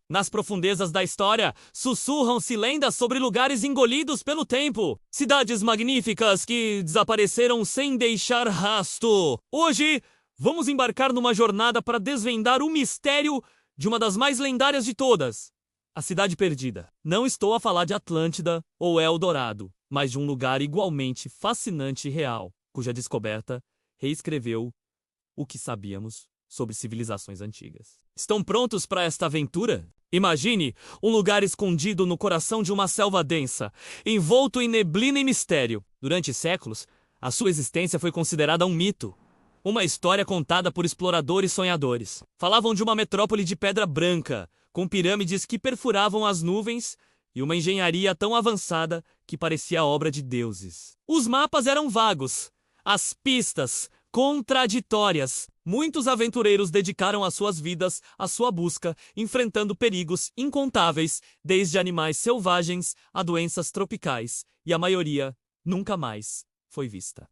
Nas profundezas da história, sussurram-se lendas sobre lugares engolidos pelo tempo. Cidades magníficas que desapareceram sem deixar rasto. Hoje, vamos embarcar numa jornada para desvendar o mistério de uma das mais lendárias de todas. A Cidade Perdida. Não estou a falar de Atlântida ou Eldorado, mas de um lugar igualmente fascinante e real, cuja descoberta reescreveu o que sabíamos sobre civilizações antigas. Estão prontos para esta aventura? Imagine um lugar escondido no coração de uma selva densa, envolto em neblina e mistério. Durante séculos, a sua existência foi considerada um mito. Uma história contada por exploradores sonhadores. Falavam de uma metrópole de pedra branca, com pirâmides que perfuravam as nuvens e uma engenharia tão avançada que parecia obra de deuses. Os mapas eram vagos, as pistas contraditórias. Muitos aventureiros dedicaram as suas vidas à sua busca, enfrentando perigos incontáveis, desde animais selvagens a doenças tropicais, e a maioria nunca mais foi vista.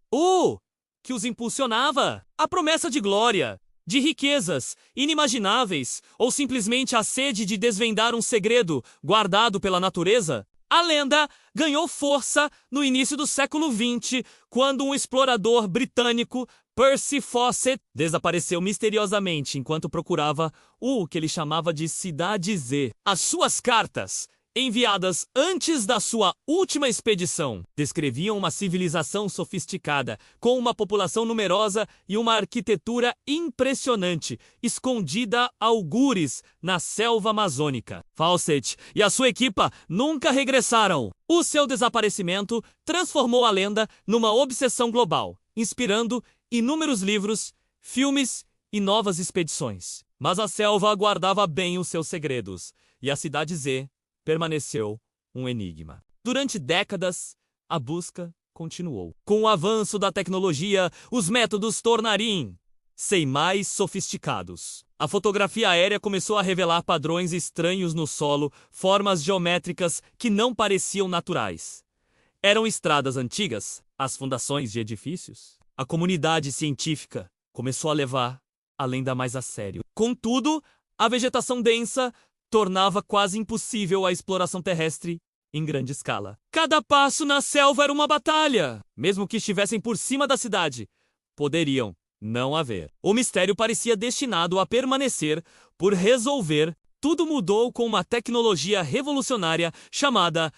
Que os impulsionava? A promessa de glória, de riquezas inimagináveis, ou simplesmente a sede de desvendar um segredo guardado pela natureza? A lenda ganhou força no início do século XX, quando um explorador britânico, Percy Fawcett, desapareceu misteriosamente enquanto procurava o que ele chamava de Cidade Z. As suas cartas, enviadas antes da sua última expedição, descreviam uma civilização sofisticada, com uma população numerosa e uma arquitetura impressionante, escondida a algures na selva amazônica. Fawcett e a sua equipa nunca regressaram. O seu desaparecimento transformou a lenda numa obsessão global, inspirando inúmeros livros, filmes e novas expedições. Mas a selva guardava bem os seus segredos, e a Cidade Z permaneceu um enigma. Durante décadas, a busca continuou. Com o avanço da tecnologia, os métodos tornariam-se mais sofisticados. A fotografia aérea começou a revelar padrões estranhos no solo, formas geométricas que não pareciam naturais. Eram estradas antigas, as fundações de edifícios. A comunidade científica começou a levar a lenda mais a sério. Contudo, a vegetação densa tornava quase impossível a exploração terrestre em grande escala. Cada passo na selva era uma batalha. Mesmo que estivessem por cima da cidade, poderiam não haver. O mistério parecia destinado a permanecer por resolver. Tudo mudou com uma tecnologia revolucionária chamada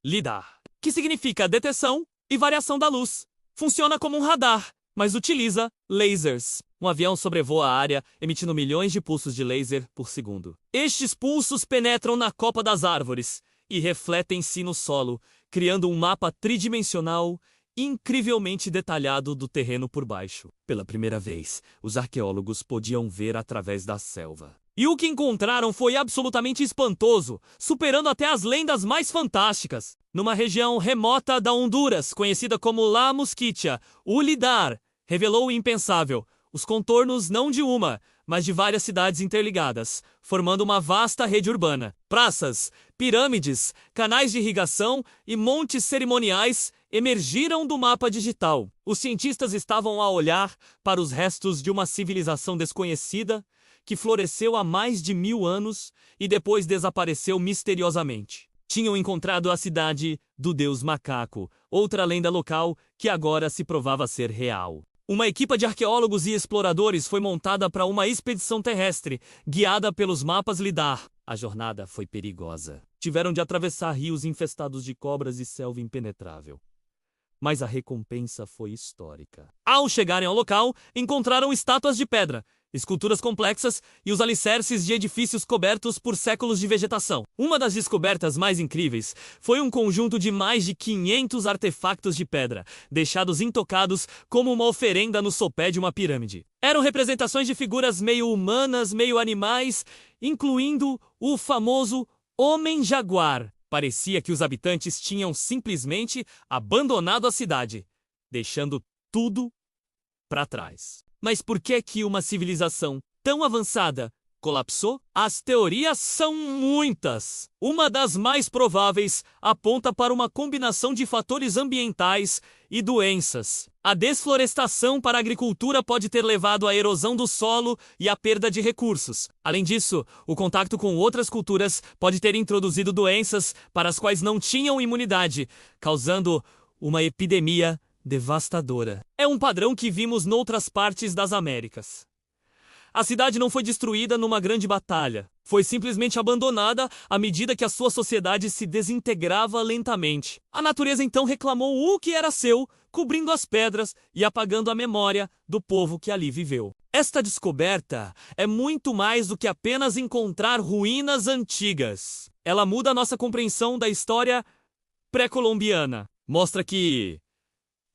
LIDAR, que significa detecção e variação da luz. Funciona como um radar, mas utiliza lasers. Um avião sobrevoa a área, emitindo milhões de pulsos de laser por segundo. Estes pulsos penetram na copa das árvores e refletem-se no solo, criando um mapa tridimensional incrivelmente detalhado do terreno por baixo. Pela primeira vez, os arqueólogos podiam ver através da selva. E o que encontraram foi absolutamente espantoso, superando até as lendas mais fantásticas. Numa região remota da Honduras, conhecida como La Musquitia, o LIDAR revelou o impensável. Os contornos não de uma, mas de várias cidades interligadas, formando uma vasta rede urbana. Praças, pirâmides, canais de irrigação e montes cerimoniais emergiram do mapa digital. Os cientistas estavam a olhar para os restos de uma civilização desconhecida que floresceu há mais de 1000 anos e depois desapareceu misteriosamente. Tinham encontrado a cidade do deus macaco, outra lenda local que agora se provava ser real. Uma equipe de arqueólogos e exploradores foi montada para uma expedição terrestre, guiada pelos mapas LIDAR. A jornada foi perigosa. Tiveram de atravessar rios infestados de cobras e selva impenetrável. Mas a recompensa foi histórica. Ao chegarem ao local, encontraram estátuas de pedra, esculturas complexas e os alicerces de edifícios cobertos por séculos de vegetação. Uma das descobertas mais incríveis foi um conjunto de mais de 500 artefactos de pedra, deixados intocados como uma oferenda no sopé de uma pirâmide. Eram representações de figuras meio humanas, meio animais, incluindo o famoso Homem-Jaguar. Parecia que os habitantes tinham simplesmente abandonado a cidade, deixando tudo para trás. Mas por que uma civilização tão avançada colapsou? As teorias são muitas. Uma das mais prováveis aponta para uma combinação de fatores ambientais e doenças. A desflorestação para a agricultura pode ter levado à erosão do solo e à perda de recursos. Além disso, o contato com outras culturas pode ter introduzido doenças para as quais não tinham imunidade, causando uma epidemia devastadora. É um padrão que vimos noutras partes das Américas. A cidade não foi destruída numa grande batalha. Foi simplesmente abandonada à medida que a sua sociedade se desintegrava lentamente. A natureza então reclamou o que era seu, cobrindo as pedras e apagando a memória do povo que ali viveu. Esta descoberta é muito mais do que apenas encontrar ruínas antigas. Ela muda a nossa compreensão da história pré-colombiana. Mostra que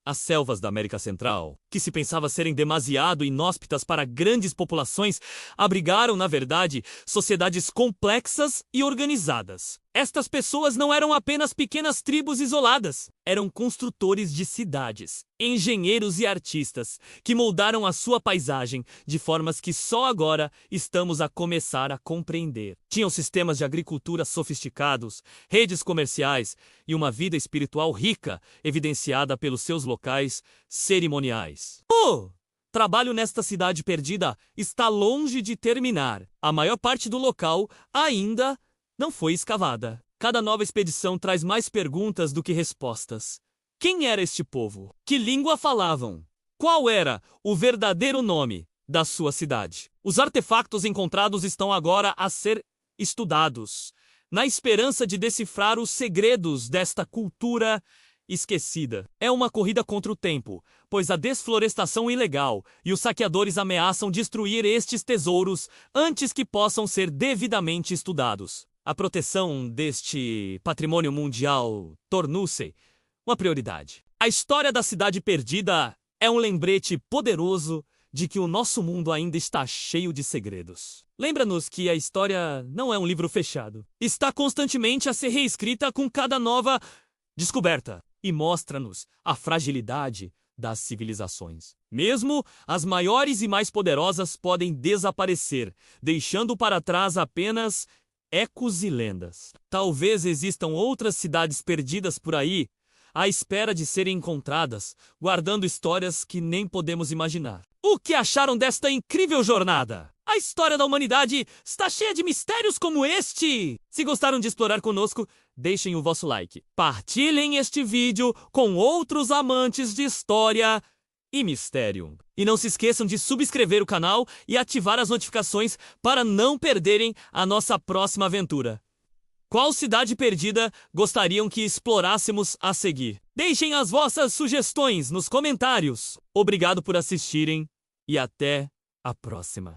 as selvas da América Central, que se pensava serem demasiado inóspitas para grandes populações, abrigaram, na verdade, sociedades complexas e organizadas. Estas pessoas não eram apenas pequenas tribos isoladas, eram construtores de cidades, engenheiros e artistas que moldaram a sua paisagem de formas que só agora estamos a começar a compreender. Tinham sistemas de agricultura sofisticados, redes comerciais e uma vida espiritual rica, evidenciada pelos seus locais cerimoniais. O trabalho nesta cidade perdida está longe de terminar. A maior parte do local ainda não foi escavada. Cada nova expedição traz mais perguntas do que respostas. Quem era este povo? Que língua falavam? Qual era o verdadeiro nome da sua cidade? Os artefatos encontrados estão agora a ser estudados, na esperança de decifrar os segredos desta cultura esquecida. É uma corrida contra o tempo, pois a desflorestação ilegal e os saqueadores ameaçam destruir estes tesouros antes que possam ser devidamente estudados. A proteção deste patrimônio mundial tornou-se uma prioridade. A história da cidade perdida é um lembrete poderoso de que o nosso mundo ainda está cheio de segredos. Lembra-nos que a história não é um livro fechado. Está constantemente a ser reescrita com cada nova descoberta e mostra-nos a fragilidade das civilizações. Mesmo as maiores e mais poderosas podem desaparecer, deixando para trás apenas ecos e lendas. Talvez existam outras cidades perdidas por aí, à espera de serem encontradas, guardando histórias que nem podemos imaginar. O que acharam desta incrível jornada? A história da humanidade está cheia de mistérios como este! Se gostaram de explorar conosco, deixem o vosso like. Partilhem este vídeo com outros amantes de história e mistério. E não se esqueçam de subscrever o canal e ativar as notificações para não perderem a nossa próxima aventura. Qual cidade perdida gostariam que explorássemos a seguir? Deixem as vossas sugestões nos comentários. Obrigado por assistirem e até a próxima.